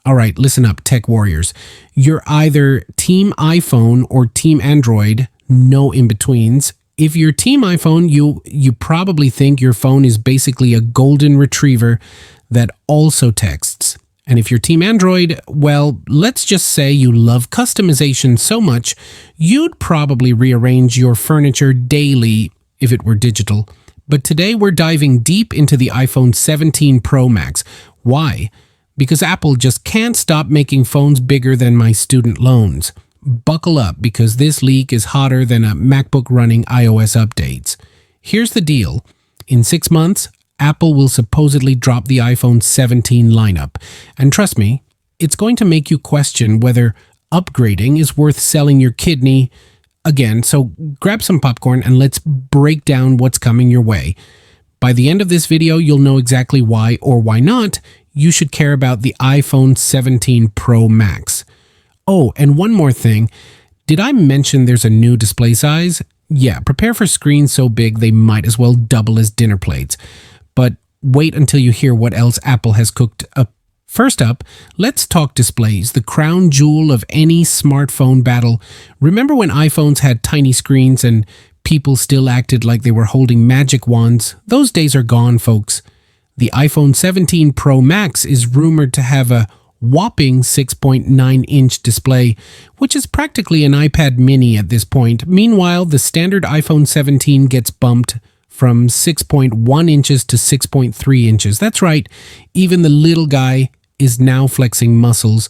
All right, listen up, tech warriors. You're either Team iPhone or Team Android, no in-betweens. If you're Team iPhone, you probably think your phone is basically a golden retriever that also texts. And if you're Team Android, well, let's just say you love customization so much, you'd probably rearrange your furniture daily if it were digital. But today we're diving deep into the iPhone 17 Pro Max. Why? Because Apple just can't stop making phones bigger than my student loans. Buckle up, because this leak is hotter than a MacBook running iOS updates. Here's the deal. In 6 months, Apple will supposedly drop the iPhone 17 lineup. And trust me, it's going to make you question whether upgrading is worth selling your kidney again. So grab some popcorn and let's break down what's coming your way. By the end of this video, you'll know exactly why or why not you should care about the iPhone 17 Pro Max. Oh, and one more thing. Did I mention there's a new display size? Yeah, prepare for screens so big they might as well double as dinner plates. But wait until you hear what else Apple has cooked up. First up, let's talk displays, the crown jewel of any smartphone battle. Remember when iPhones had tiny screens and people still acted like they were holding magic wands? Those days are gone, folks. The iPhone 17 Pro Max is rumored to have a whopping 6.9-inch display, which is practically an iPad mini at this point. Meanwhile, the standard iPhone 17 gets bumped from 6.1 inches to 6.3 inches. That's right, even the little guy is now flexing muscles.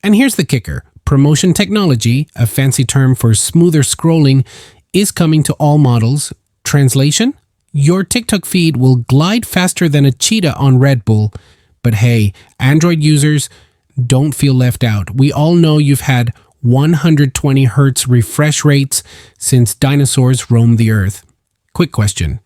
And here's the kicker. Promotion technology, a fancy term for smoother scrolling, is coming to all models. Translation? Your TikTok feed will glide faster than a cheetah on Red Bull. But hey, Android users, don't feel left out. We all know you've had 120 Hz refresh rates since dinosaurs roamed the earth. Quick question.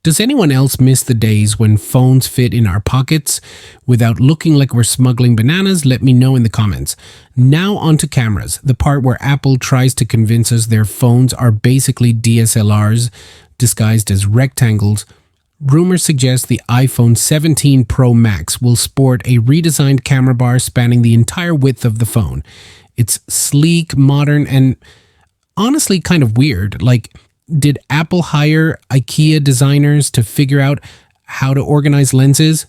Does anyone else miss the days when phones fit in our pockets without looking like we're smuggling bananas? Let me know in the comments. Now onto cameras, the part where Apple tries to convince us their phones are basically DSLRs disguised as rectangles. Rumors suggest the iPhone 17 Pro Max will sport a redesigned camera bar spanning the entire width of the phone. It's sleek, modern, and honestly kind of weird. Like, did Apple hire IKEA designers to figure out how to organize lenses?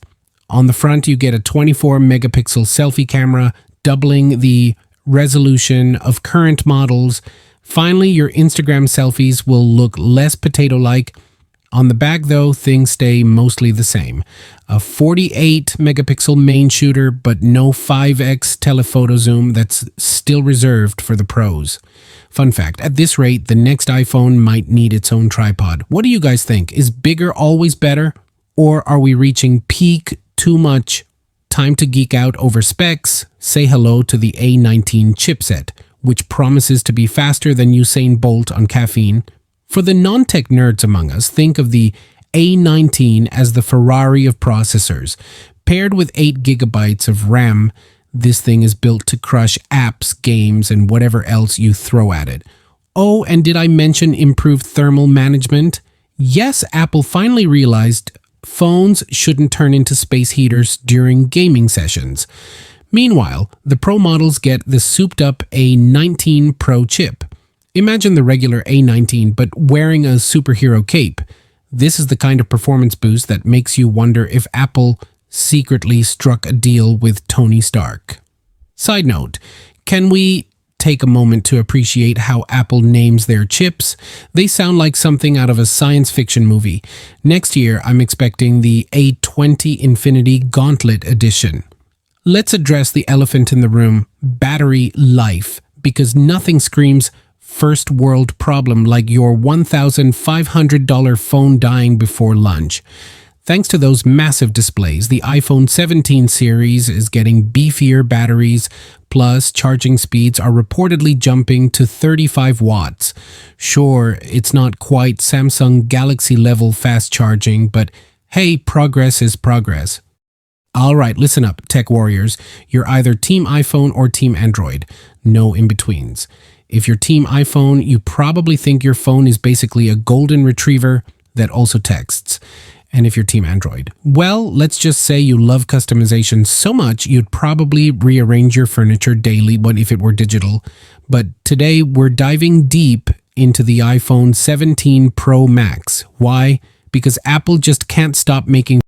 On the front, you get a 24-megapixel selfie camera, doubling the resolution of current models. Finally, your Instagram selfies will look less potato-like. On the back, though, things stay mostly the same. A 48-megapixel main shooter, but no 5x telephoto zoom. That's still reserved for the pros. Fun fact, at this rate, the next iPhone might need its own tripod. What do you guys think? Is bigger always better? Or are we reaching peak too much? Time to geek out over specs. Say hello to the A19 chipset, which promises to be faster than Usain Bolt on caffeine. For the non-tech nerds among us, think of the A19 as the Ferrari of processors. Paired with 8 gigabytes of RAM, this thing is built to crush apps, games, and whatever else you throw at it. Oh, and did I mention improved thermal management? Yes, Apple finally realized phones shouldn't turn into space heaters during gaming sessions. Meanwhile, the Pro models get the souped-up A19 Pro chip. Imagine the regular A19, but wearing a superhero cape. This is the kind of performance boost that makes you wonder if Apple secretly struck a deal with Tony Stark. Side note, can we take a moment to appreciate how Apple names their chips? They sound like something out of a science fiction movie. Next year, I'm expecting the A20 Infinity Gauntlet Edition. Let's address the elephant in the room, battery life, because nothing screams first world problem like your $1,500 phone dying before lunch. Thanks to those massive displays, the iPhone 17 series is getting beefier batteries, plus charging speeds are reportedly jumping to 35 watts. Sure, it's not quite Samsung Galaxy level fast charging, but hey, progress is progress. All right, listen up, tech warriors. You're either Team iPhone or Team Android. No in-betweens. If you're Team iPhone, you probably think your phone is basically a golden retriever that also texts. And if you're Team Android, well, let's just say you love customization so much you'd probably rearrange your furniture daily if it were digital. But today we're diving deep into the iPhone 17 Pro Max. Why? Because Apple just can't stop making